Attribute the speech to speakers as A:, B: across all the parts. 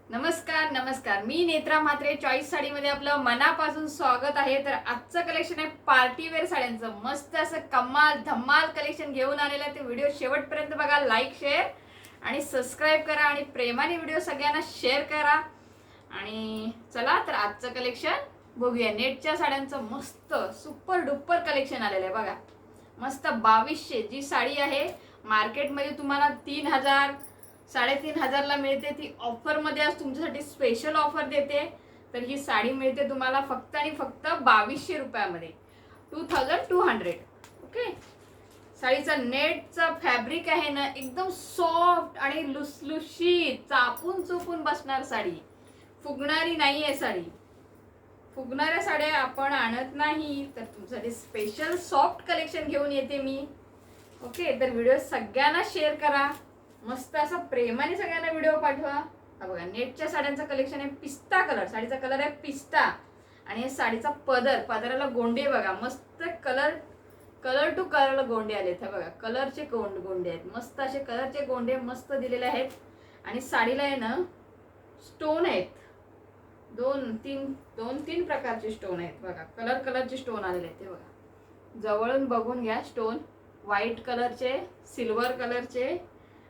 A: नमस्कार नमस्कार, मी नेत्रा म्हात्रे चॉईस साडीमध्ये आपलं मनापासून स्वागत आहे. तर आजचं कलेक्शन आहे पार्टी वेअर साड्यांचं. मस्त असं कमाल धमाल कलेक्शन घेऊन आलेलं आहे. ते व्हिडिओ शेवटपर्यंत बघा, लाईक शेअर आणि सबस्क्राईब करा आणि प्रेमाने व्हिडिओ सगळ्यांना शेअर करा. आणि चला तर आजचं कलेक्शन बघूया. नेटच्या साड्यांचं मस्त सुपर डुपर कलेक्शन आलेलं आहे बघा. मस्त 2200 जी साडी आहे मार्केटमध्ये तुम्हाला 3000 3,500ला मिळते. ती ऑफरमध्ये आज तुमच्यासाठी स्पेशल ऑफर देते. तर ही साडी मिळते तुम्हाला फक्त आणि फक्त 2200 रुपयामध्ये, 2200. ओके. साडीचा नेटचा फॅब्रिक आहे ना एकदम सॉफ्ट आणि लुसलुशीत, चापून चुपून बसणार साडी. फुगणारी नाही आहे साडी. फुगणाऱ्या साड्या आपण आणत नाही, तर तुमच्यासाठी स्पेशल सॉफ्ट कलेक्शन घेऊन येते मी. ओके. तर व्हिडिओ सगळ्यांना शेअर करा. मस्त असा प्रेमाने सगळ्यांना व्हिडिओ पाठवा. हा बघा, नेटच्या साड्यांचं कलेक्शन आहे. पिस्ता कलर साडीचा कलर आहे पिस्ता. आणि साडीचा पदराला गोंडे बघा. मस्त कलर टू कलर गोंडे आलेत. हे बघा, कलरचे गोंडे आहेत. मस्त असे कलरचे गोंडे मस्त दिलेले आहेत. आणि साडीला आहे ना स्टोन आहेत. दोन तीन प्रकारचे स्टोन आहेत बघा. कलरचे स्टोन आलेले आहेत. ते बघा, जवळून बघून घ्या. स्टोन व्हाईट कलरचे, सिल्वर कलरचे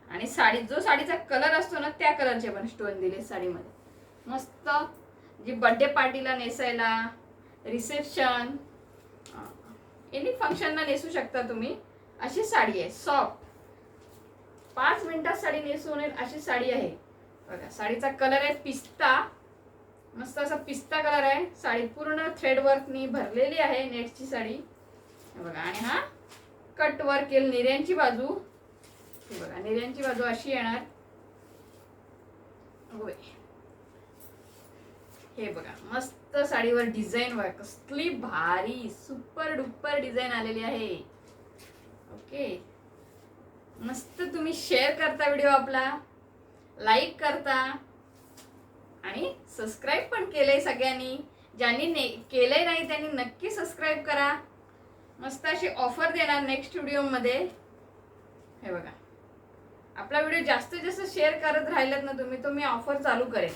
A: आणि जो साडीचा कलर असतो ना त्या कलरचे पण स्टोन दिले साडीमध्ये. मस्त जी बर्थडे पार्टीला नेसायला, रिसेप्शन, एनी फंक्शनला नेसू शकता तुम्ही. अशी साडी आहे सॉफ्ट. 5 मिनिटात साडी नेसून येईल अशी साडी आहे बघा. साडीचा कलर आहे पिस्ता. मस्त असा पिस्ता कलर आहे. साडी पूर्ण थ्रेड वर्कनी भरलेली आहे. नेटची साडी बघा. आणि हा कट वर्क केल निर्यांची बाजू. हे बघा, निर्यांची बाजू अशी येणार. हे बघा, मस्त साडीवर डिझाईन बघा, कसली भारी सुपर डुपर डिझाईन आलेली आहे. ओके. मस्त तुम्ही शेअर करता व्हिडिओ आपला, लाईक करता आणि सबस्क्राईब पण केलंय सगळ्यांनी. ज्यांनी केलंय नाही त्यांनी नक्की सबस्क्राईब करा. मस्त अशी ऑफर देणार नेक्स्ट व्हिडिओमध्ये. हे बघा, आपला व्हिडिओ जास्तीत जास्त शेअर करत राहिलात ना तुम्ही, तो मी ऑफर चालू करेन.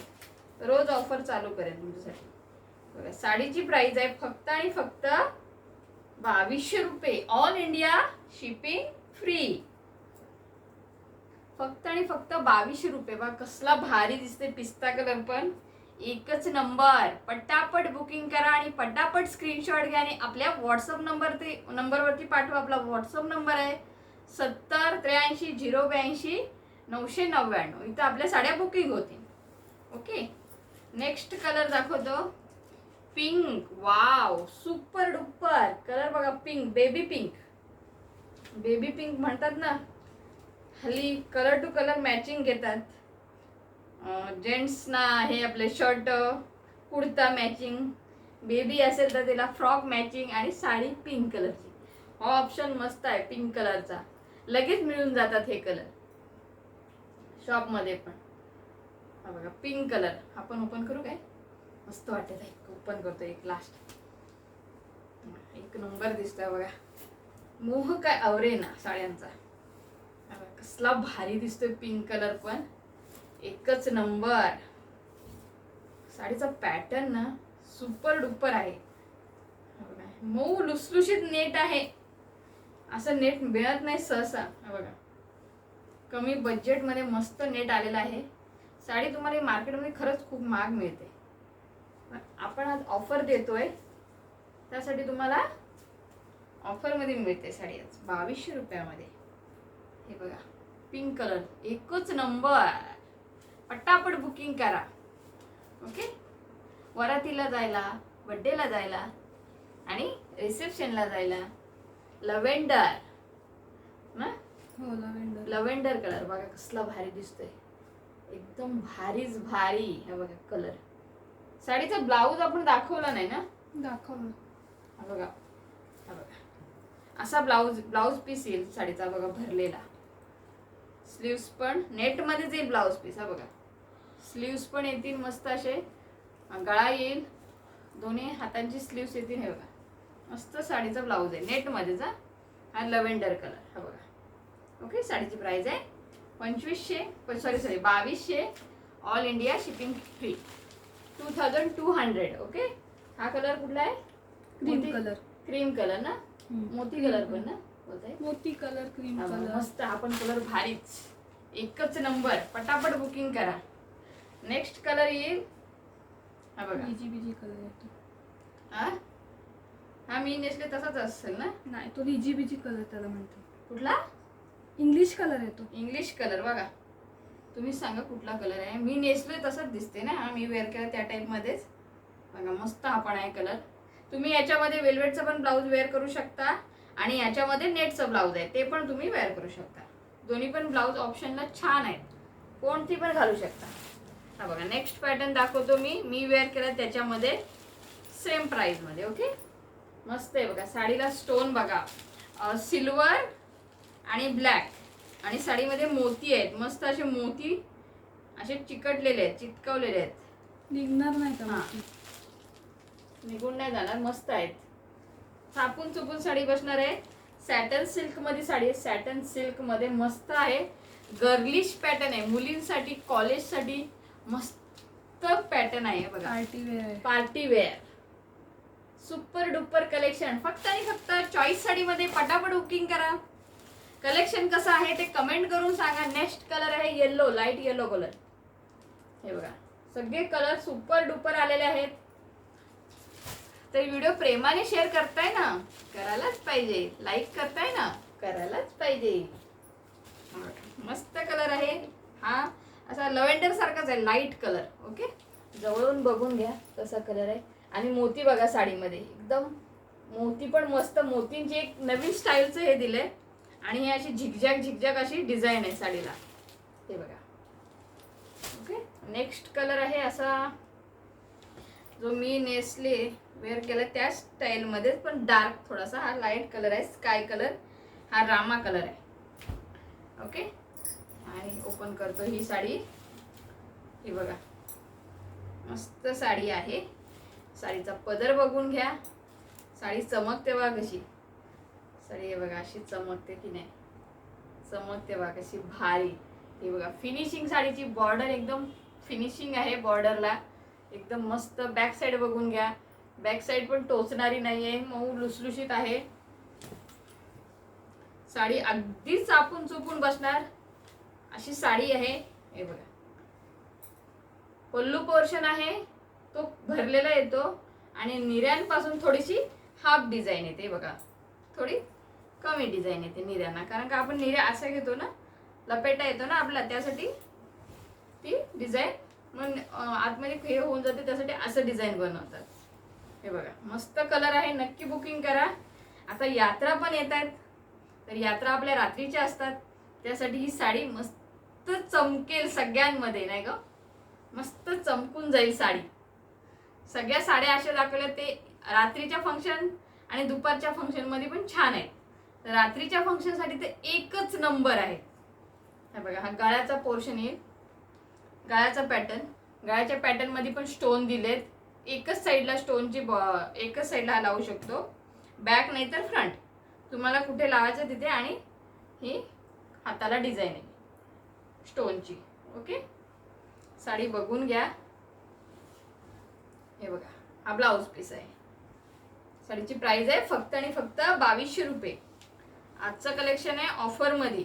A: रोज ऑफर चालू करेन तुमच्यासाठी. बघा, साडीची प्राइस आहे फक्त आणि फक्त 2200 रुपये. All India shipping free. फक्त आणि फक्त 2200 रुपये. बघा कसला भारी दिसते पिस्ता कलर पण. एकच नंबर. पटापट बुकिंग करा आणि पटापट स्क्रीनशॉट घ्या आणि आपल्या व्हॉट्सअप नंबरवरती पाठवा. आपला व्हॉट्सअप नंबर आहे 7083 082 999. इथं आपल्या साड्या बुकिंग होतील. ओके. नेक्स्ट कलर दाखवतो pink. Wow, super duper colour बघा. पिंक, बेबी पिंक म्हणतात ना. हल्ली कलर टू कलर मॅचिंग घेतात. जेंट्सना हे आपले शर्ट कुर्ता मॅचिंग, बेबी असेल तर त्याला फ्रॉक मॅचिंग आणि साडी पिंक कलरची. हा ऑप्शन मस्त आहे पिंक कलरचा. लगेच मिळून जातात हे कलर शॉपमध्ये पण. हा बघा, पिंक कलर. आपण ओपन करू काय? मस्त वाटत आहे. ओपन करतो एक लास्ट. एक नंबर दिसतोय बघा. मोह काय आवरे ना साड्यांचा. कसला भारी दिसतोय पिंक कलर पण. एकच नंबर. साडीचा पॅटर्न ना सुपर डुपर आहे. मऊ लुसलुशीत नेट आहे. असं नेट मिळत नाही सहसा. बघा, कमी बजेटमध्ये मस्त नेट आलेला आहे. साडी तुम्हाला मार्केटमध्ये खरंच खूप महाग मिळते. आपण आज ऑफर देतोय त्यासाठी तुम्हाला ऑफरमध्ये मिळते साडी आज 2200 रुपयामध्ये. हे बघा, पिंक कलर एकच नंबर. पटापट बुकिंग करा. ओके. वरातीला जायला, बर्थडेला जायला आणि रिसेप्शनला जायला. लव्हेंडर ना.
B: हो,
A: लव्हेंडर कलर बघा कसला भारी दिसतोय. एकदम भारीच भारी. हे बघा कलर. साडीचा ब्लाऊज आपण दाखवला नाही ना.
B: दाखवलं.
A: हा बघा, हा बघा असा ब्लाऊज पीस येईल साडीचा बघा भरलेला. स्लीव्स पण नेटमध्येच येईल ब्लाऊज पीस. हा बघा, स्लीव्स पण येतील मस्त असे. गळा येईल, दोन्ही हातांची स्लीव्स येतील. हे बघा, मस्त साडीचा ब्लाऊज आहे नेटमध्येच. हा लव्हेंडर कलर. हा बघा. ओके. साडीची प्राइस आहे 2200. All India shipping free. 2200. Okay. हा कलर कुठला आहे?
B: Cream colour.
A: क्रीम कलर ना, मोती कलर पण ना बोलताय.
B: मोती कलर, क्रीम कलर.
A: मस्त. हा पण कलर भारीच, एकच नंबर. पटापट बुकिंग करा. नेक्स्ट कलर येईल हा बघा.
B: बीजी कलर येतो.
A: हा मी नेसले तसाच असेल ना?
B: नाही, तो बीजी कलर त्याला म्हणते.
A: कुठला?
B: इंग्लिश कलर येतो.
A: English colour. बघा तुम्ही सांगा कुठला कलर आहे. मी नेसले तसंच दिसते ना, मी वेअर केला त्या टाईप मध्येच. बघा मस्त हा पण आहे कलर. तुम्ही याच्यामध्ये वेल्वेटचा पण ब्लाऊज वेअर करू शकता आणि याच्यामध्ये नेटचं ब्लाऊज आहे ते पण तुम्ही वेअर करू शकता. दोन्ही पण ब्लाऊज ऑप्शनला छान आहेत, कोणती पण घालू शकता. हा बघा नेक्स्ट पॅटर्न दाखवतो मी वेअर केला त्याच्यामध्ये सेम प्राइस मध्ये. ओके. मस्त आहे बघा. साडीला स्टोन बघा, सिल्वर आणि ब्लॅक, आणि साडीमध्ये मोती आहेत. मस्त असे मोती असे चिकटलेले आहेत, चिटकवलेले आहेत.
B: निघणार नाही का मोती?
A: निघून नाही जाणार. मस्त आहेत. चापून चुपून साडी बसणार आहे. सॅटन सिल्क मध्ये साडी आहे. सॅटन सिल्क मध्ये मस्त आहे. गर्लिश पॅटर्न आहे, मुलींसाठी कॉलेजसाठी मस्त पॅटर्न आहे बघा.
B: Party wear.
A: Party wear super duper collection. फक्त आणि फक्त चॉईस साडीमध्ये पटापट बुकिंग करा. कलेक्शन कसं आहे ते कमेंट करून सांगा. नेक्स्ट कलर आहे येलो, लाईट येलो कलर. हे बघा सगळे कलर सुपर डुपर आलेले आहेत. तर व्हिडिओ प्रेमाने शेअर करताय ना, करायलाच पाहिजे. लाईक करताय ना, करायलाच पाहिजे. मस्त कलर आहे हा. असा लव्हेंडर सारखाच आहे, लाईट कलर. ओके. जवळून बघून घ्या कसा कलर आहे. आणि मोती बघा साडीमध्ये, एकदम मोती पण मस्त. मोतींची एक नवीन स्टाईलचं हे दिलंय आणि हे अशी झिकझॅक अशी डिझाईन आहे साडीला. हे बघा. ओके. नेक्स्ट कलर आहे असा जो मी नेसले वेअर केला त्या स्टाईलमध्येच पण डार्क थोडासा. हा लाईट कलर आहे, स्काय कलर. हा रामा कलर आहे. ओके. आणि ओपन करतो ही साडी. ही बघा मस्त साडी आहे. साडीचा पदर बघून घ्या. साडी चमकते बघा कशी. साडी हे बघा अशी चमकते की नाही, चमकते बघा कशी भारी. हे बघा फिनिशिंग साडीची. बॉर्डर एकदम फिनिशिंग आहे बॉर्डरला, एकदम मस्त. बॅक साईड बघून घ्या. बॅक साईड पण टोचणारी नाहीये, मऊ लुसलुशीत आहे. साडी अगदी चापून चुपून बसणार अशी साडी आहे. हे बघा पल्लू पोर्शन आहे तो भरलेला येतो आणि निर्यांपासून थोडीशी हाफ डिझाईन येते. बघा थोडी कमी डिझाईन येते निर्यांना, कारण का आपण निर्या असा घेतो ना, लपेटा येतो ना आपला, त्यासाठी ती डिझाईन मग आतमध्ये हे होऊन जाते, त्यासाठी असं डिझाईन बनवतात. हे बघा मस्त कलर आहे. नक्की बुकिंग करा. आता यात्रा पण येत आहेत, तर यात्रा आपल्या रात्रीच्या असतात, त्यासाठी ही साडी मस्त चमकेल सगळ्यांमध्ये, नाही ग? मस्त चमकून जाईल साडी. सगळ्या साड्या अशा दाखवल्या ते रात्रीच्या फंक्शन आणि दुपारच्या फंक्शन मध्ये पण छान आहेत. तर रात्रीच्या फंक्शन साठी ते एकच नंबर आहे. हे बघा हा गळ्याचा पोर्शन येईल, गळ्याचा पॅटर्न. गळ्याच्या पॅटर्न मध्ये पण स्टोन दिलेत. एकच साईडला स्टोनची एकच साईडला लावू शकतो, बॅक नाही तर फ्रंट, तुम्हाला कुठे लावायचं तिथे. आणि ही हाताला डिझाईन आहे स्टोनची. ओके. साडी बघून घ्या. हे बघा हा ब्लाउज पीस आहे. साडीची प्राइस आहे फक्त आणि फक्त 2200 रुपये. आजचं कलेक्शन आहे ऑफर मध्ये.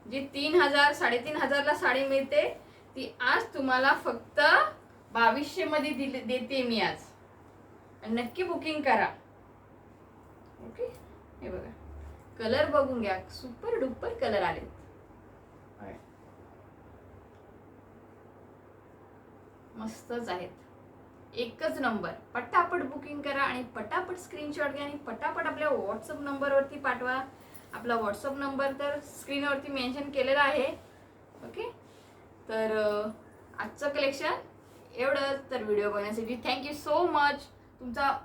A: जी 3000 3,500 ला साडी मिळते ती आज तुम्हाला फक्त 2200 मध्ये देते मी आज. नक्की बुकिंग करा. ओके. हे बघा कलर बघून घ्या, सुपर डुपर कलर आले, मस्तच आहेत. एकच नंबर. पटापट बुकिंग करा आणि पटापट स्क्रीनशॉट घ्या आणि पटापट आपल्या व्हॉट्सअप नंबरवरती पाठवा. आपला व्हॉट्सअप नंबर तर स्क्रीनवरती मेन्शन केलेला आहे. ओके. तर आजचं कलेक्शन एवढंच. तर व्हिडिओ बघण्यासाठी थँक्यू सो मच. तुमचा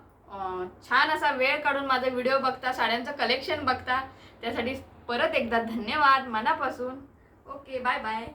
A: छान असा वेळ काढून माझा व्हिडिओ बघता, साड्यांचं कलेक्शन बघता, त्यासाठी परत एकदा धन्यवाद मनापासून. ओके. Bye bye.